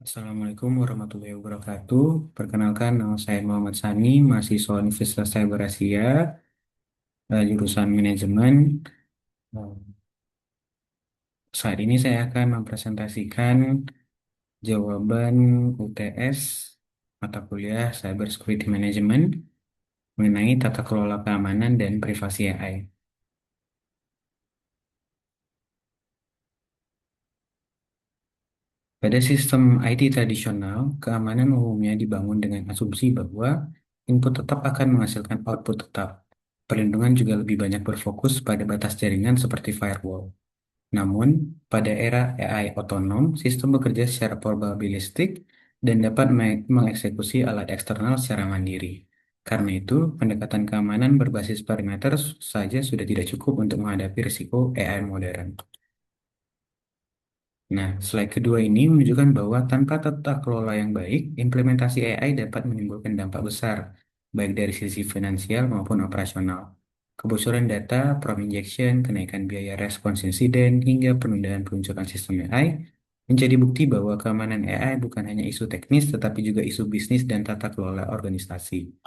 Assalamualaikum warahmatullahi wabarakatuh. Perkenalkan, nama saya Muhammad Sani, mahasiswa Universitas Cyber Asia, jurusan manajemen. Saat ini saya akan mempresentasikan jawaban UTS mata kuliah Cyber Security Management mengenai tata kelola keamanan dan privasi AI. Pada sistem IT tradisional, keamanan umumnya dibangun dengan asumsi bahwa input tetap akan menghasilkan output tetap. Perlindungan juga lebih banyak berfokus pada batas jaringan seperti firewall. Namun, pada era AI otonom, sistem bekerja secara probabilistik dan dapat mengeksekusi alat eksternal secara mandiri. Karena itu, pendekatan keamanan berbasis parameter saja sudah tidak cukup untuk menghadapi risiko AI modern. Nah, slide kedua ini menunjukkan bahwa tanpa tata kelola yang baik, implementasi AI dapat menimbulkan dampak besar, baik dari sisi finansial maupun operasional. Kebocoran data, prompt injection, kenaikan biaya respons insiden, hingga penundaan peluncuran sistem AI menjadi bukti bahwa keamanan AI bukan hanya isu teknis, tetapi juga isu bisnis dan tata kelola organisasi.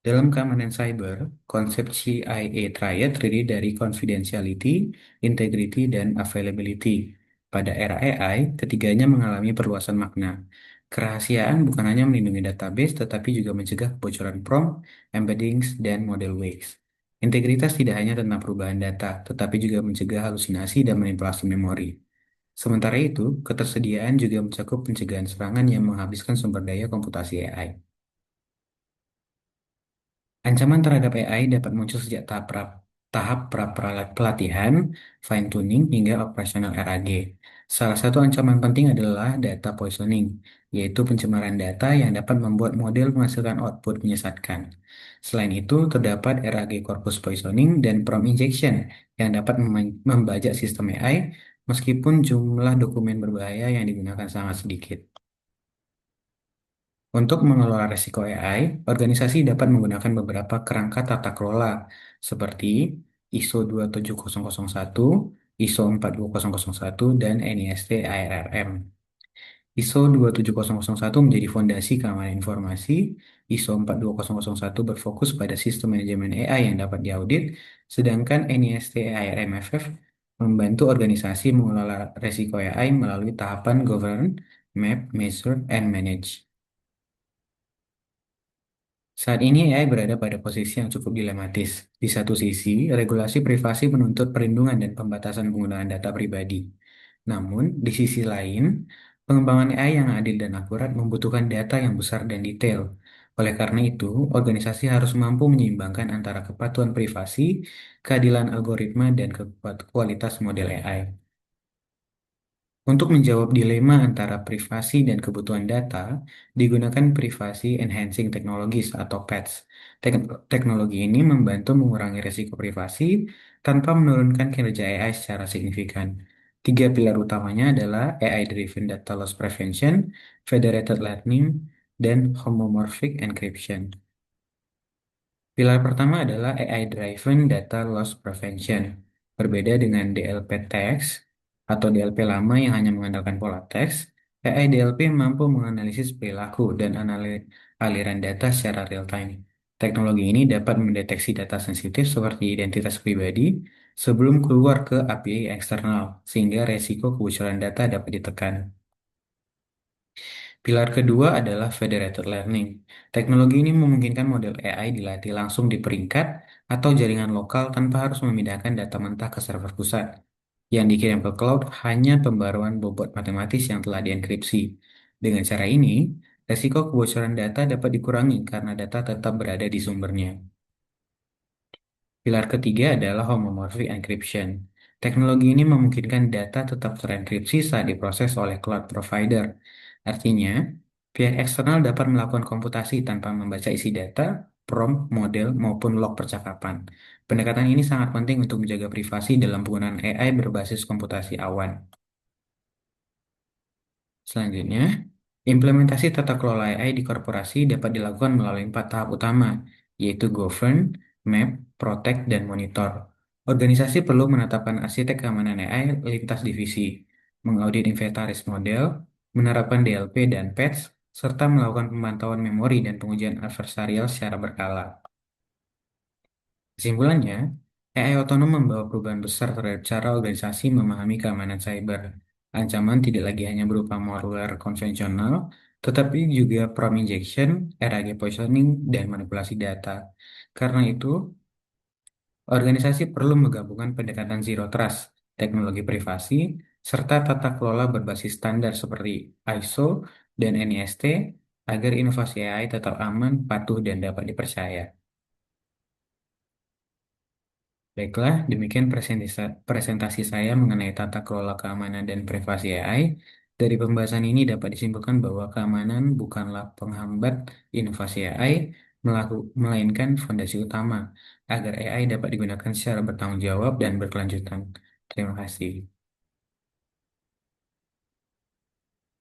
Dalam keamanan cyber, konsep CIA Triad terdiri dari confidentiality, integrity, dan availability. Pada era AI, ketiganya mengalami perluasan makna. Kerahasiaan bukan hanya melindungi database, tetapi juga mencegah kebocoran prompt, embeddings, dan model wakes. Integritas tidak hanya tentang perubahan data, tetapi juga mencegah halusinasi dan manipulasi memori. Sementara itu, ketersediaan juga mencakup pencegahan serangan yang menghabiskan sumber daya komputasi AI. Ancaman terhadap AI dapat muncul sejak pelatihan, fine tuning, hingga operasional RAG. Salah satu ancaman penting adalah data poisoning, yaitu pencemaran data yang dapat membuat model menghasilkan output menyesatkan. Selain itu, terdapat RAG corpus poisoning dan prompt injection yang dapat membajak sistem AI meskipun jumlah dokumen berbahaya yang digunakan sangat sedikit. Untuk mengelola risiko AI, organisasi dapat menggunakan beberapa kerangka tata kelola seperti ISO 27001, ISO 42001, dan NIST ARRM. ISO 27001 menjadi fondasi keamanan informasi, ISO 42001 berfokus pada sistem manajemen AI yang dapat diaudit, sedangkan NIST ARMFF membantu organisasi mengelola risiko AI melalui tahapan govern, map, measure, and manage. Saat ini AI berada pada posisi yang cukup dilematis. Di satu sisi, regulasi privasi menuntut perlindungan dan pembatasan penggunaan data pribadi. Namun, di sisi lain, pengembangan AI yang adil dan akurat membutuhkan data yang besar dan detail. Oleh karena itu, organisasi harus mampu menyeimbangkan antara kepatuhan privasi, keadilan algoritma, dan kualitas model AI. Untuk menjawab dilema antara privasi dan kebutuhan data, digunakan Privacy Enhancing Technologies atau PETS. Teknologi ini membantu mengurangi risiko privasi tanpa menurunkan kinerja AI secara signifikan. Tiga pilar utamanya adalah AI-driven data loss prevention, federated learning, dan homomorphic encryption. Pilar pertama adalah AI-driven Data Loss Prevention. Berbeda dengan DLP teks atau DLP lama yang hanya mengandalkan pola teks, AI DLP mampu menganalisis perilaku dan aliran data secara real-time. Teknologi ini dapat mendeteksi data sensitif seperti identitas pribadi sebelum keluar ke API eksternal, sehingga resiko kebocoran data dapat ditekan. Pilar kedua adalah federated learning. Teknologi ini memungkinkan model AI dilatih langsung di peringkat atau jaringan lokal tanpa harus memindahkan data mentah ke server pusat. Yang dikirim ke cloud hanya pembaruan bobot matematis yang telah dienkripsi. Dengan cara ini, resiko kebocoran data dapat dikurangi karena data tetap berada di sumbernya. Pilar ketiga adalah homomorphic encryption. Teknologi ini memungkinkan data tetap terenkripsi saat diproses oleh cloud provider. Artinya, pihak eksternal dapat melakukan komputasi tanpa membaca isi data, prompt, model, maupun log percakapan. Pendekatan ini sangat penting untuk menjaga privasi dalam penggunaan AI berbasis komputasi awan. Selanjutnya, implementasi tata kelola AI di korporasi dapat dilakukan melalui empat tahap utama, yaitu govern, map, protect, dan monitor. Organisasi perlu menetapkan arsitek keamanan AI lintas divisi. mengaudit inventaris model, menerapkan DLP dan patch, serta melakukan pemantauan memori dan pengujian adversarial secara berkala. Kesimpulannya, AI otonom membawa perubahan besar terhadap cara organisasi memahami keamanan cyber. Ancaman tidak lagi hanya berupa malware konvensional, tetapi juga prompt injection, RAG poisoning, dan manipulasi data. Karena itu, organisasi perlu menggabungkan pendekatan zero trust, teknologi privasi, serta tata kelola berbasis standar seperti ISO dan NIST agar inovasi AI tetap aman, patuh, dan dapat dipercaya. Baiklah, demikian presentasi saya mengenai tata kelola keamanan dan privasi AI. Dari pembahasan ini dapat disimpulkan bahwa keamanan bukanlah penghambat inovasi AI, melainkan fondasi utama agar AI dapat digunakan secara bertanggung jawab dan berkelanjutan. Terima kasih.